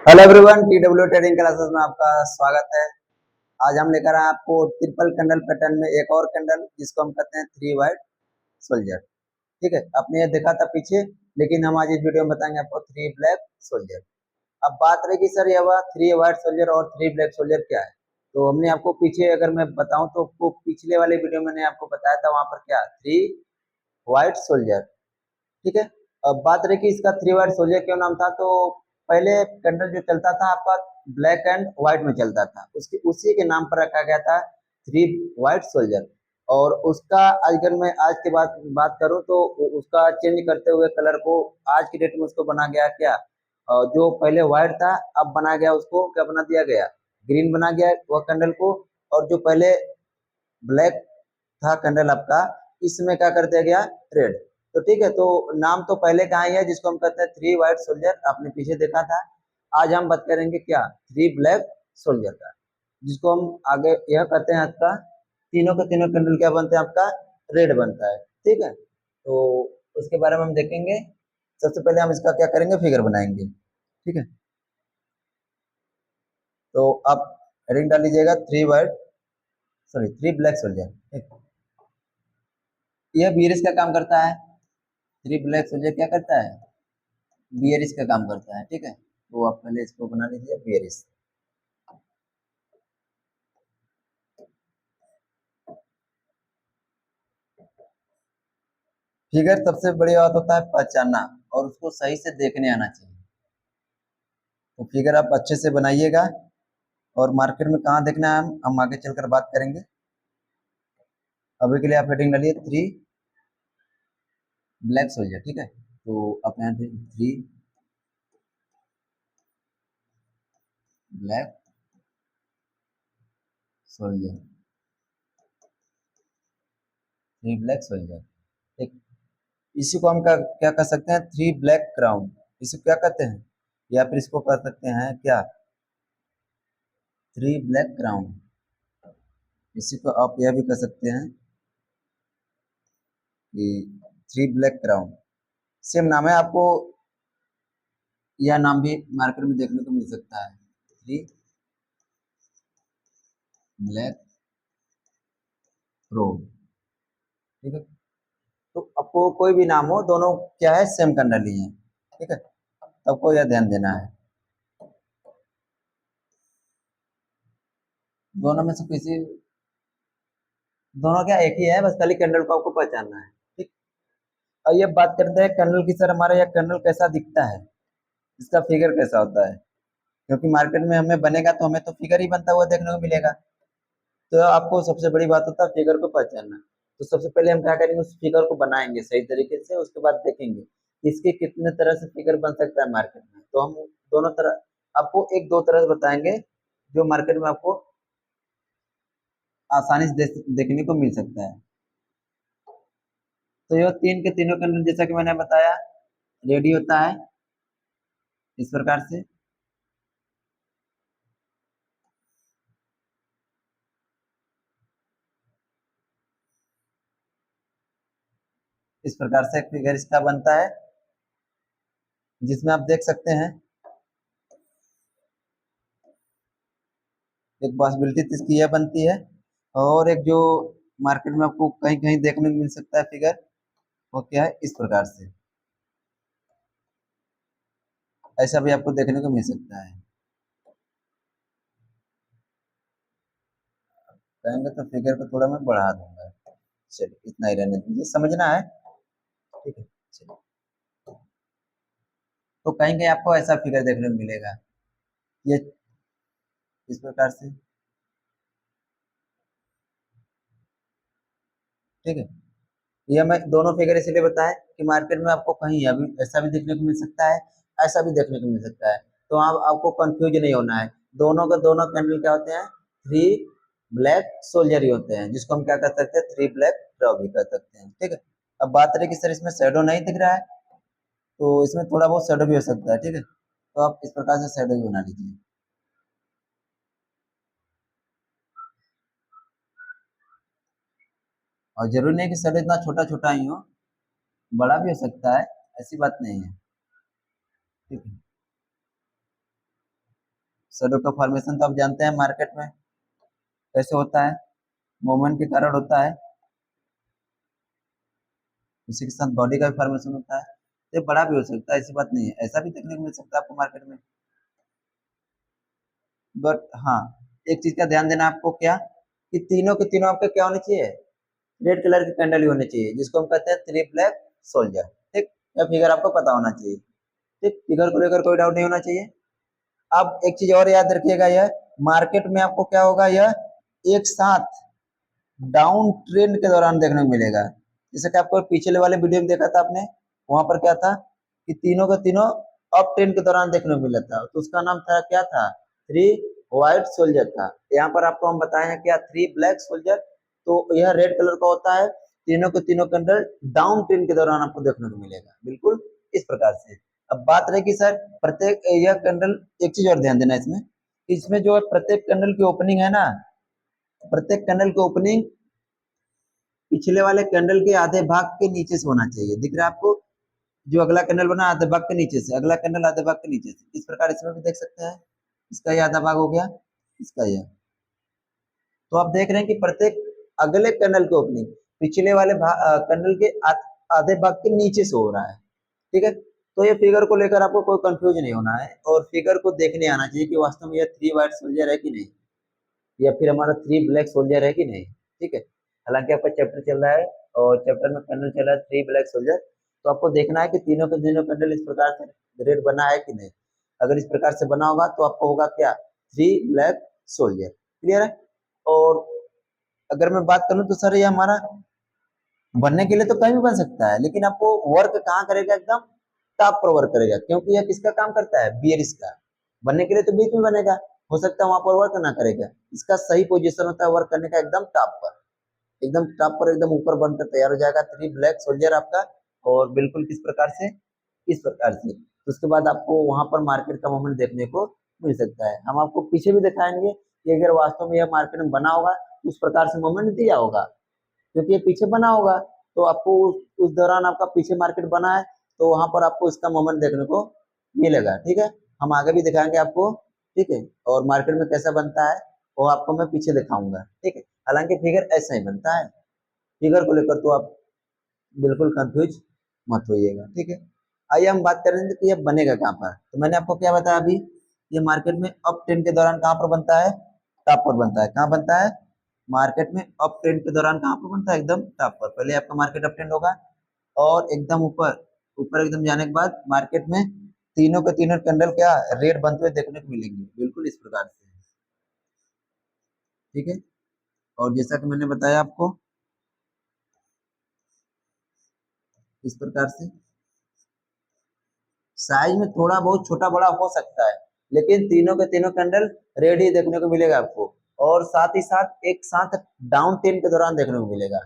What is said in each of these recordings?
Hello everyone, TW trading classes में आपका स्वागत है। आज हम लेकर आए आपको ट्रिपल कैंडल पैटर्न में एक और कैंडल जिसको हम कहते हैं थ्री वाइट सोल्जर। ठीक है, आपने ये देखा था पीछे, लेकिन हम आज इस वीडियो में बताएंगे आपको थ्री ब्लैक सोल्जर। अब बात रही कि सर ये हुआ थ्री व्हाइट सोल्जर और थ्री ब्लैक सोल्जर क्या है। तो हमने आपको पीछे अगर मैं बताऊं तो आपको पिछले वाले वीडियो में मैंने आपको बताया था, वहां पर क्या थ्री व्हाइट सोल्जर। ठीक है, अब बात रही कि इसका थ्री व्हाइट सोल्जर क्यों नाम था। तो पहले कैंडल जो चलता था आपका ब्लैक एंड व्हाइट में चलता था, उसकी उसी के नाम पर रखा गया था थ्री व्हाइट सोल्जर। और उसका अगर मैं आज के बाद बात करूं तो उसका चेंज करते हुए कलर को आज की डेट में उसको बना गया क्या, जो पहले व्हाइट था अब बना गया उसको क्या बना दिया गया, ग्रीन बना गया वह कैंडल को। और जो पहले ब्लैक था कैंडल आपका, इसमें क्या कर दिया गया रेड। तो ठीक है, तो नाम तो पहले का ही है जिसको हम कहते हैं थ्री व्हाइट सोल्जर, आपने पीछे देखा था। आज हम बात करेंगे क्या थ्री ब्लैक सोल्जर का, जिसको हम आगे यह कहते हैं आपका तीनों के तीनों कैंडल क्या बनते हैं आपका रेड बनता है। ठीक है, तो उसके बारे में हम देखेंगे। सबसे पहले हम इसका क्या करेंगे, फिगर बनाएंगे। ठीक है, तो आप हेडिंग डाल लीजिएगा three white sorry three black soldier. यह बीएरएस का काम करता है। थ्री ब्लैक सोल्जर क्या करता है, बियरिश का काम करता है। ठीक है, तो आप पहले इसको बना लीजिए बियरिश। फिगर सबसे बड़ी बात होता है पहचानना, और उसको सही से देखने आना चाहिए। तो फिगर आप अच्छे से बनाइएगा, और मार्केट में कहाँ देखना है हम आगे चलकर बात करेंगे। अभी के लिए आप हेडिंग डालिए थ्री ब्लैक सोल्जर। ठीक है, तो आप यहाँ three black soldier, three black soldier. ठीक, इसी को हम क्या कह सकते हैं, थ्री ब्लैक क्राउन। इसे क्या कहते हैं, या फिर इसको कह सकते हैं क्या थ्री ब्लैक क्राउन। इसी को आप यह भी कह सकते हैं कि थ्री ब्लैक क्राउन। सेम नाम है, आपको यह नाम भी मार्केट में देखने को मिल सकता है, थ्री ब्लैक क्राउन। ठीक है, तो आपको कोई भी नाम हो, दोनों क्या है सेम कैंडल ही है। ठीक है, तो आपको यह ध्यान देना है, दोनों में से किसी, दोनों क्या एक ही है, बस खाली कैंडल को आपको पहचानना है। ठीक, और ये बात करते हैं कैंडल की, सर हमारा यह कैंडल कैसा दिखता है, इसका फिगर कैसा होता है। क्योंकि मार्केट में हमें बनेगा तो हमें तो फिगर ही बनता हुआ देखने को मिलेगा। तो आपको सबसे बड़ी बात होता है फिगर को पहचानना। तो सबसे पहले हम क्या करेंगे, उस फिगर को बनाएंगे सही तरीके से, उसके बाद देखेंगे कि इसके कितने तरह से फिगर बन सकता है मार्केट में। तो हम दोनों तरह आपको एक दो तरह से बताएंगे जो मार्केट में आपको आसानी से देखने को मिल सकता है। तो ये तीन के तीनों कैंडल जैसा कि मैंने बताया रेडी होता है इस प्रकार से। इस प्रकार से एक फिगर इसका बनता है, जिसमें आप देख सकते हैं एक पॉसिबिलिटी तो इसकी यह बनती है, और एक जो मार्केट में आपको कहीं कहीं देखने को मिल सकता है फिगर, वो क्या है इस प्रकार से, ऐसा भी आपको देखने को मिल सकता है। कहेंगे तो फिगर को थोड़ा मैं बढ़ा दूंगा। चलिए इतना ही रहने दीजिए, समझना है। ठीक है, चलिए, तो कहीं कहीं आपको ऐसा फिगर देखने को मिलेगा, ये इस प्रकार से। ठीक है, ये मैं दोनों फिगर इसलिए बताया कि मार्केट में आपको कहीं अभी ऐसा भी देखने को मिल सकता है, ऐसा भी देखने को मिल सकता है। तो आप आपको कंफ्यूज नहीं होना है, दोनों के दोनों कैंडल क्या होते हैं थ्री ब्लैक सोल्जर ही होते हैं, जिसको हम क्या कर सकते हैं थ्री ब्लैक ड्रॉ भी कर सकते हैं। ठीक है, अब बात रही कि सर इसमें शेडो नहीं दिख रहा है, तो इसमें थोड़ा बहुत शेडो भी हो सकता है। ठीक है, तो आप इस प्रकार से शेडो भी बना लीजिए। और जरूरी नहीं कि शेडो इतना छोटा छोटा ही हो, बड़ा भी हो सकता है, ऐसी बात नहीं है। ठीक है, शैडो का फॉर्मेशन तो आप जानते हैं मार्केट में कैसे होता है, मूवमेंट के कारण होता है, उसी के साथ बॉडी का भी फॉर्मेशन होता है। ये बड़ा भी हो सकता है, ऐसी बात नहीं है, ऐसा भी देखने को मिल सकता है आपको मार्केट में। बट हाँ, एक चीज का ध्यान देना आपको, क्या कि तीनों के तीनों आपके क्या होने चाहिए, रेड कलर की कैंडल ही होनी चाहिए, जिसको हम कहते हैं थ्री ब्लैक सोल्जर। ठीक, यह फिगर आपको पता होना चाहिए। ठीक, फिगर को लेकर कोई डाउट नहीं होना चाहिए। अब एक चीज और याद रखिएगा, यह मार्केट में आपको क्या होगा, यह एक साथ डाउन ट्रेंड के दौरान देखने को मिलेगा। जैसे कि आपको पिछले वाले वीडियो में देखा था आपने, वहां पर क्या था कि तीनों के तीनों अप ट्रेंड के दौरान देखने को मिला था, तो उसका नाम था क्या था, थ्री व्हाइट सोल्जर था। यहाँ पर आपको हम बताए हैं क्या, थ्री ब्लैक सोल्जर। तो यह रेड कलर का होता है, तीनों के तीनों कैंडल डाउन ट्रेंड के दौरान आपको देखने को मिलेगा, बिल्कुल इस प्रकार से। अब बात रही कि सर प्रत्येक यह कैंडल, एक चीज और ध्यान देना इसमें, इसमें जो प्रत्येक कैंडल की ओपनिंग है ना, प्रत्येक कैंडल की ओपनिंग पिछले वाले कैंडल के आधे भाग के नीचे से होना चाहिए। दिख रहा है आपको, जो अगला कैंडल बना आधे भाग के नीचे से, अगला कैंडल आधे भाग के नीचे से, इस प्रकार इसमें भी देख सकते हैं। इसका ये आधा भाग हो गया, इसका ये। तो आप देख रहे हैं कि प्रत्येक अगले कैंडल की ओपनिंग पिछले वाले कैंडल के आधे भाग के नीचे से हो रहा है। ठीक है, तो ये फिगर को लेकर आपको कोई कंफ्यूज नहीं होना है, और फिगर को देखने आना चाहिए कि वास्तव में यह थ्री व्हाइट सोल्जर है कि नहीं, या फिर हमारा थ्री ब्लैक सोल्जर है कि नहीं। ठीक है, हालांकि आपका चैप्टर चल रहा है और चैप्टर में कैंडल चल रहा है थ्री ब्लैक सोल्जर, तो आपको देखना है कि तीनों के तीनों कैंडल इस प्रकार से रेड बना है कि नहीं। अगर इस प्रकार से बना होगा तो आपको होगा क्या, थ्री ब्लैक सोल्जर। क्लियर है। और अगर मैं बात करूं तो सर ये हमारा बनने के लिए तो कहीं भी बन सकता है, लेकिन आपको वर्क कहाँ करेगा, एकदम टॉप पर वर्क करेगा, क्योंकि यह किसका काम करता है, बियरिश का। बनने के लिए तो बीच में बनेगा, हो सकता है वहां पर वर्क ना करेगा। इसका सही पोजीशन होता है वर्क करने का एकदम टॉप पर, एकदम टॉप पर, एकदम ऊपर बनकर तैयार हो जाएगा थ्री ब्लैक सोल्जर आपका। और बिल्कुल किस प्रकार से, इस प्रकार से। तो उसके बाद आपको वहां पर मार्केट का मोमेंट देखने को मिल सकता है। हम आपको पीछे भी दिखाएंगे कि अगर वास्तव में यह मार्केट में बना होगा तो उस प्रकार से मोमेंट दिया होगा, क्योंकि ये पीछे बना होगा। तो आपको उस दौरान आपका पीछे मार्केट बना है, तो वहां पर आपको इसका मोमेंट देखने को मिलेगा। ठीक है, हम आगे भी दिखाएंगे आपको। ठीक है, और मार्केट में कैसा बनता है वो आपको मैं पीछे दिखाऊंगा। ठीक है, हालांकि फिगर ऐसा ही बनता है, फिगर को लेकर तो आप बिल्कुल कंफ्यूज मत होइएगा। ठीक है, आइए हम बात करेंगे कि ये बनेगा कहाँ पर। तो मैंने आपको क्या बताया अभी, ये मार्केट में अप ट्रेंड के दौरान कहाँ पर बनता है, टॉप पर बनता है। कहाँ बनता है, मार्केट में अप ट्रेंड के दौरान कहाँ पर बनता है, एकदम टॉप पर। पहले आपका मार्केट अप ट्रेंड होगा और एकदम ऊपर, ऊपर एकदम जाने के बाद मार्केट में तीनों के तीनों कैंडल क्या रेड बनते हुए देखने को मिलेंगे, बिल्कुल इस प्रकार से। ठीक है, और जैसा कि मैंने बताया आपको इस प्रकार से, साइज में थोड़ा बहुत छोटा बड़ा हो सकता है, लेकिन तीनों के तीनों कैंडल रेड ही देखने को मिलेगा आपको, और साथ ही साथ एक साथ डाउन ट्रेंड के दौरान देखने को मिलेगा।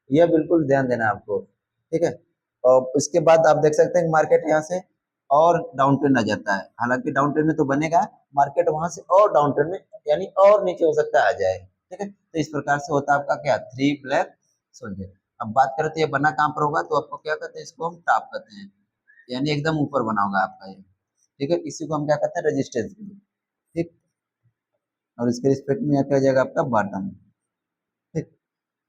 यह बिल्कुल ध्यान देना आपको। ठीक है, और उसके बाद आप देख सकते हैं मार्केट यहाँ से और डाउन ट्रेंड आ जाता है, हालांकि डाउन ट्रेंड में तो बनेगा मार्केट, वहां से और डाउन ट्रेंड में यानी और नीचे हो सकता है आ जाए। ठीक है, तो इस प्रकार से होता है आपका क्या, थ्री ब्लैक सोल्जर। अब बात करें तो ये बना कहाँ पर होगा, तो आपको क्या कहते हैं, इसको हम टॉप कहते हैं, यानी एकदम ऊपर बना होगा आपका ये। ठीक है, इसी को हम क्या कहते हैं, रेजिस्टेंस। ठीक, और इसके रिस्पेक्ट में क्या हो जाएगा आपका बॉटम। ठीक,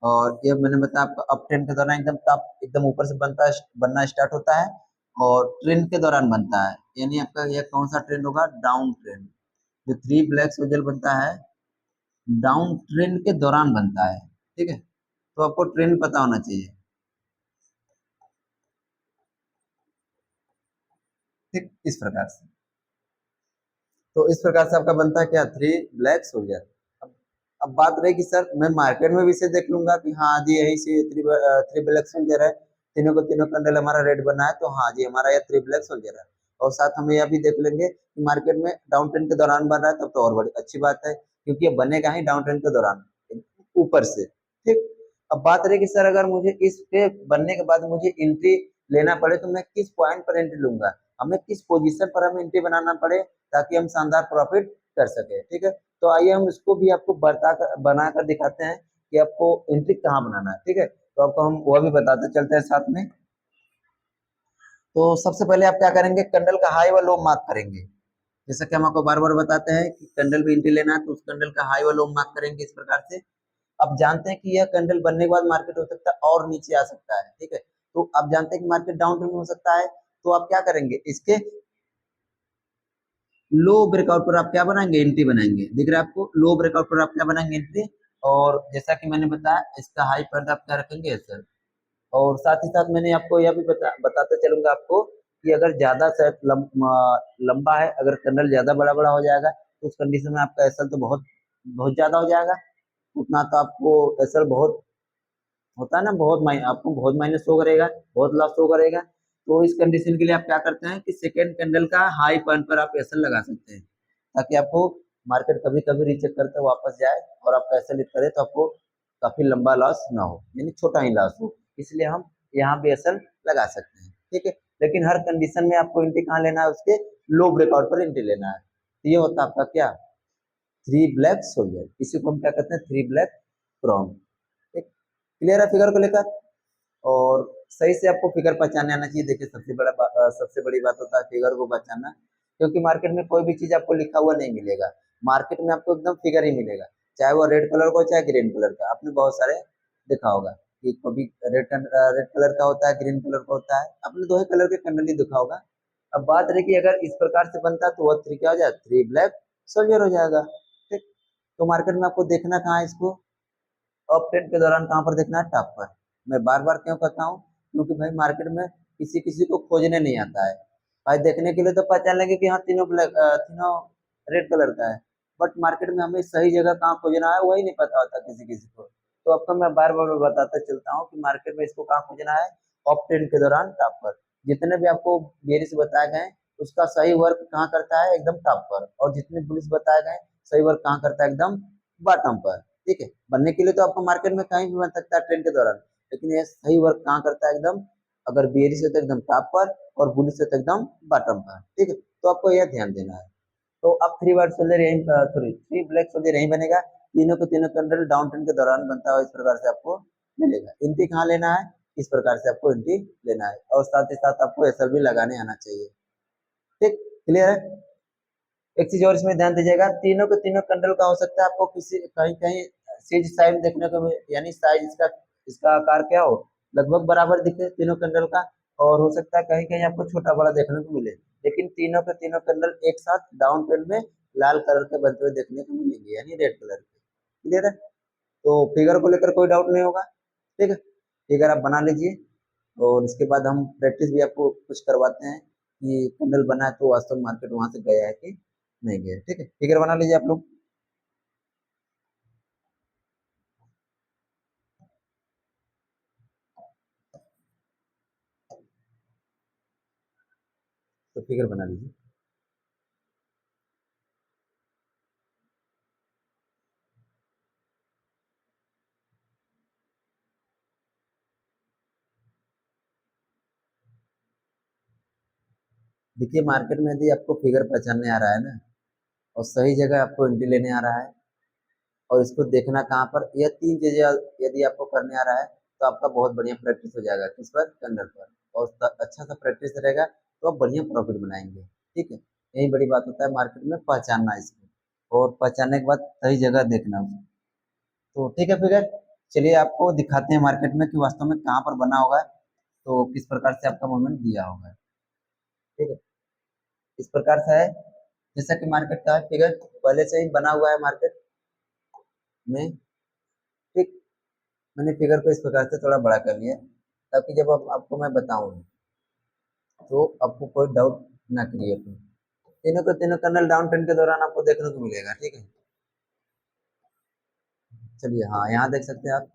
और ये मैंने बताया आपको अप ट्रेंड के दौरान एकदम टॉप, एकदम ऊपर से बनता है, बनना स्टार्ट होता है, और ट्रेंड के दौरान बनता है, यानी आपका यह कौन सा ट्रेंड होगा, डाउन ट्रेंड। जो थ्री ब्लैक सोजल बनता है डाउन ट्रेंड के दौरान बनता है। ठीक है, तो आपको ट्रेंड पता होना चाहिए। ठीक, इस प्रकार से, तो इस प्रकार से आपका बनता है क्या, थ्री ब्लैक सोल्जर। अब अब बात रही कि सर मैं मार्केट में भी इसे देख लूंगा कि हाँ जी यही से थ्री ब्लैक सोल्जर है, तीनों को तीनों कैंडल हमारा रेड बना है, तो हाँ जी हमारा यह थ्री ब्लैक सोल्जर है। और साथ हमें यह भी देख लेंगे कि मार्केट में डाउन ट्रेंड के दौरान बन रहा है, तब तो और बड़ी अच्छी बात है, क्योंकि ये बनेगा ही डाउन ट्रेंड के दौरान ऊपर से। ठीक, अब बात रही कि सर अगर मुझे इस पे बनने के बाद मुझे एंट्री लेना पड़े तो मैं किस पॉइंट पर एंट्री लूंगा, हमें किस पोजीशन पर हमें एंट्री बनाना पड़े ताकि हम शानदार प्रॉफिट कर सके। ठीक है, तो आइए हम इसको भी आपको बनाकर दिखाते हैं कि आपको एंट्री कहाँ बनाना है। ठीक है, तो आपको हम वह भी बताते चलते हैं साथ में। तो सबसे पहले आप क्या करेंगे, कैंडल का हाई व लो मार्क करेंगे। जैसा कि हम आपको बार बार बताते हैं कि कैंडल भी एंट्री लेना है तो उस कैंडल का हाई व लो मार्क करेंगे इस प्रकार से। अब जानते हैं कि यह कैंडल बनने के बाद मार्केट हो सकता है और नीचे आ सकता है, ठीक है। तो आप जानते हैं कि मार्केट डाउन ट्रेंड में हो सकता है, तो आप क्या करेंगे, इसके लो ब्रेकआउट पर आप क्या बनाएंगे, एंट्री बनाएंगे। दिख रहा है आपको, लो ब्रेकआउट पर आप क्या बनाएंगे, एंट्री। और जैसा कि मैंने बताया इसका हाई पर आप क्या रखेंगे, सर। और साथ ही साथ मैंने आपको यह भी बताते चलूंगा आपको कि अगर ज्यादा लंबा है, अगर कैंडल ज्यादा बड़ा बड़ा हो जाएगा तो उस कंडीशन में आपका एसएल तो बहुत बहुत ज्यादा हो जाएगा। उतना तो आपको एसएल बहुत होता है ना, बहुत आपको बहुत माइनस शो करेगा, बहुत लॉस शो करेगा। तो इस कंडीशन के लिए आप क्या करते हैं कि सेकेंड कैंडल का हाई पॉइंट पर आप एसएल लगा सकते हैं, ताकि आपको मार्केट कभी कभी रीचेक करते वापस जाए और आपका एसएल हिट करे तो आपको काफी लंबा लॉस ना हो, यानी छोटा ही लॉस हो। इसलिए हम यहाँ भी एसएल लगा सकते हैं, ठीक है। लेकिन हर कंडीशन में आपको एंट्री कहाँ लेना है, उसके लो ब्रेकआउट पर एंट्री लेना है। तो ये होता है आपका क्या, थ्री ब्लैक सोल्जर, इसी को हम क्या कहते हैं, थ्री ब्लैक क्राउन। क्लियर है फिगर को लेकर। और सही से आपको फिगर पहचानने आना चाहिए। देखिए सबसे बड़ी बात होता है फिगर को पहचानना, क्योंकि मार्केट में कोई भी चीज आपको लिखा हुआ नहीं मिलेगा, मार्केट में आपको एकदम फिगर ही मिलेगा, चाहे वो रेड कलर का हो चाहे ग्रीन कलर का। आपने बहुत सारे देखा होगा कि कभी रेड कलर का होता है, ग्रीन कलर का होता है, आपने दो ही कलर के कैंडल ही देखा होगा। अब बात रही कि अगर इस प्रकार से बनता तो वह थ्री क्या हो जाए, थ्री ब्लैक सोल्जर हो जाएगा, ठीक। तो मार्केट में आपको देखना कहाँ है इसको, अप ट्रेंड के दौरान कहाँ पर देखना है, टॉप पर। मैं बार बार क्यों कहता हूँ, क्योंकि भाई मार्केट में किसी किसी को खोजने नहीं आता है। भाई देखने के लिए तो पहचान लेंगे कि हाँ तीनों ब्लैक, तीनों रेड कलर का है, बट मार्केट में हमें सही जगह कहाँ खोजना है वही नहीं पता होता किसी किसी को। तो आपको मैं बार बार बताता चलता हूँ कि मार्केट में इसको कहाँ खोजना है, अप ट्रेंड के दौरान टॉप पर। जितने भी आपको बेरिश बताए गए उसका सही वर्क कहाँ करता है, एकदम टॉप पर। और जितने बुलिश बताए गए सही वर्क कहाँ करता है, एकदम बॉटम पर, ठीक है। बनने के लिए तो आपको मार्केट में कहीं भी बन सकता है ट्रेंड के दौरान, लेकिन ये सही वर्क कहाँ करता है, एकदम अगर बेरिश है तो एकदम टॉप पर और बुलिश है तो एकदम बॉटम पर, ठीक है। तो आपको यह ध्यान देना है। तो अब थ्री व्हाइट सोल्जर यही, सॉरी थ्री ब्लैक सोल्जर यही बनेगा। तीनों को तीनों कैंडल डाउन ट्रेंड के दौरान बनता है, इस प्रकार से आपको मिलेगा। एंट्री कहाँ लेना है, इस प्रकार से आपको एंट्री लेना है, और साथ ही साथ आपको एसएल भी लगाने आना चाहिए, ठीक। क्लियर है। एक चीज और इसमें ध्यान दीजिएगा, तीनों के तीनों कैंडल का हो सकता है आपको किसी कहीं कहीं सीज साइज देखने को मिले, यानी साइज इसका इसका आकार क्या हो, लगभग बराबर दिखे तीनों कैंडल का। और हो सकता है कहीं कहीं आपको छोटा बड़ा देखने को मिले, लेकिन तीनों के तीनों कैंडल एक साथ डाउन ट्रेंड में लाल कलर के बनते हुए देखने को मिलेंगे, यानी रेड कलर के। क्लियर है। तो फिगर को लेकर कोई डाउट नहीं होगा, ठीक है। फिगर आप बना लीजिए, और इसके बाद हम प्रैक्टिस भी आपको कुछ करवाते हैं कि कैंडल बना है तो वास्तव मार्केट वहां से गया है कि नहीं गया, ठीक है। फिगर बना लीजिए आप लोग। तो फिगर बना लीजिए। देखिए मार्केट में यदि आपको फिगर पहचानने आ रहा है ना, और सही जगह आपको एंट्री लेने आ रहा है, और इसको देखना कहाँ पर, यह तीन चीजें यदि आपको करने आ रहा है तो आपका बहुत बढ़िया प्रैक्टिस हो जाएगा, किस पर, कैंडल पर। और अच्छा सा प्रैक्टिस रहेगा तो आप बढ़िया प्रॉफिट बनाएंगे, ठीक है। यही बड़ी बात होता है मार्केट में, पहचानना इसको, और पहचानने के बाद सही जगह देखना उसको। तो ठीक है फिगर, चलिए आपको दिखाते हैं मार्केट में कि वास्तव में कहाँ पर बना होगा, तो किस प्रकार से आपका मूवमेंट दिया होगा, ठीक है। इस प्रकार से है, जैसा कि मार्केट का फिगर पहले से ही बना हुआ है मार्केट में, ठीक। मैंने फिगर को इस प्रकार से थोड़ा बड़ा कर लिया, ताकि जब आपको मैं बताऊं तो आपको कोई डाउट ना क्रिएट हो। तीनों के तीनों कर्नल डाउन ट्रेंड के दौरान आपको देखने को मिलेगा, ठीक है। चलिए हाँ, यहाँ देख सकते हैं आप,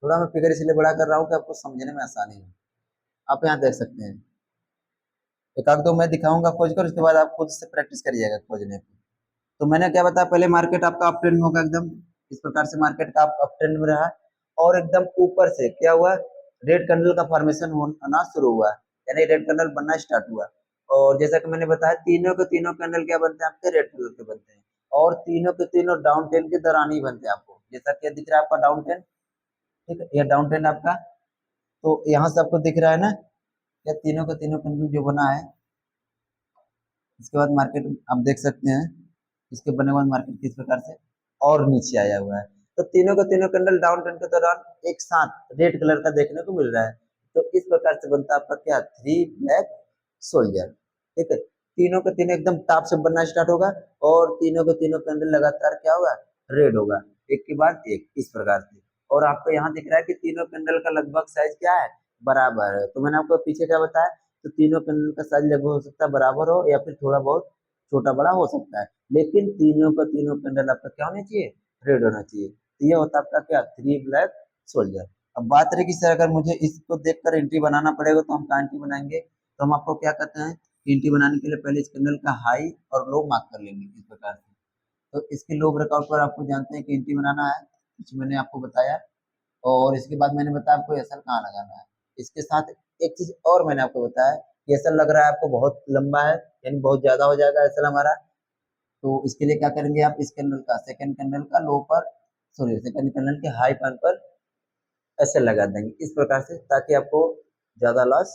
थोड़ा मैं फिगर इसलिए बड़ा कर रहा हूँ कि आपको समझने में आसानी हो। आप यहाँ देख सकते हैं, एक आध दो मैं दिखाऊंगा खोज कर, उसके बाद आप खुद से प्रैक्टिस करिएगा खोजने की। तो मैंने क्या बताया, पहले मार्केट आपका अप ट्रेंड में होगा एकदम, इस प्रकार से मार्केट का अप ट्रेंड में रहा, और एकदम ऊपर से क्या हुआ, रेड कैंडल का फॉर्मेशन होना शुरू हुआ, यानी रेड कैंडल बनना स्टार्ट हुआ। और जैसा कि मैंने बताया तीनों के तीनों कैंडल क्या बनते हैं आपके, रेड कलर के बनते हैं। और तीनों के तीनों डाउन ट्रेंड के दौरान ही बनते हैं आपको, जैसा कि दिख रहा है आपका डाउन ट्रेंड, ठीक है, यह डाउन ट्रेंड आपका। तो यहाँ से आपको दिख रहा है ना, यह तीनों के तीनों कैंडल जो बना है, इसके बाद मार्केट आप देख सकते हैं, इसके बनने के बाद मार्केट किस प्रकार से और नीचे आया हुआ है। तो तीनों का तीनों कैंडल डाउन ट्रेंड के दौरान एक साथ रेड कलर का देखने को मिल रहा है। तो इस प्रकार से बनता है आपका क्या, थ्री ब्लैक सोल्जर। ठीक है, तीनों का तीनों एकदम टॉप से बनना स्टार्ट होगा और तीनों का तीनों कैंडल लगातार क्या होगा, रेड होगा, एक के बाद एक इस प्रकार से। और आपको यहाँ दिख रहा है कि तीनों कैंडल का लगभग साइज क्या है, बराबर है। तो मैंने आपको पीछे क्या बताया, तो तीनों कैंडल का साइज लगभग हो सकता है बराबर हो या फिर थोड़ा बहुत छोटा बड़ा हो सकता है, लेकिन तीनों का तीनों कैंडल आपका क्या होना चाहिए, रेड होना चाहिए। तो ये होता है आपका क्या, थ्री ब्लैक सोल्जर। अब बात रही कि सर अगर मुझे इसको देखकर एंट्री बनाना पड़ेगा तो हम कहाँ एंट्री बनाएंगे, तो हम आपको क्या कहते हैं, एंट्री बनाने के लिए पहले इस कैंडल का हाई और लो मार्क कर लेंगे इस प्रकार से। तो इसके लो ब्रेकआउट पर आपको जानते हैं कि एंट्री बनाना है, कुछ मैंने आपको बताया। और इसके बाद मैंने बताया आपको एसएल कहाँ लगाना है। इसके साथ एक चीज और मैंने आपको बताया कि एसएल लग रहा है आपको बहुत लंबा है, यानी बहुत ज्यादा हो जाएगा एसएल हमारा। तो इसके लिए क्या करेंगे, आप इस कैंडल का सेकंड कैंडल का लो पर, सॉरी सेकंड कैंडल के हाई पॉइंट पर ऐसे लगा देंगे इस प्रकार से, ताकि आपको ज्यादा लॉस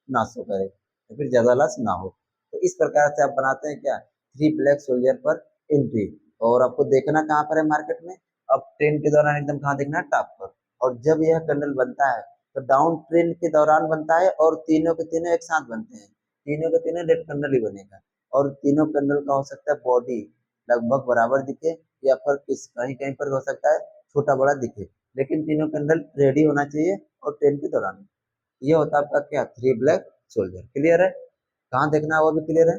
ना शो करे या फिर ज्यादा लॉस ना हो। तो इस प्रकार से आप बनाते हैं क्या, थ्री ब्लैक सोल्जर पर एंट्री। और आपको देखना कहाँ पर है मार्केट में, अब ट्रेंड के दौरान एकदम कहाँ देखना है, टॉप पर। और जब यह कैंडल बनता है तो डाउन ट्रेंड के दौरान बनता है और तीनों के तीनों एक साथ बनते हैं, तीनों के तीनों रेड कैंडल ही बनेगा। और तीनों कैंडल का हो सकता है बॉडी लगभग बराबर दिखे या फिर किस कहीं कहीं पर हो सकता है छोटा बड़ा दिखे, लेकिन तीनों कैंडल रेडी होना चाहिए और ट्रेन के दौरान। ये होता है आपका क्या, थ्री ब्लैक सोल्जर। क्लियर है, कहाँ देखना है वो भी क्लियर है।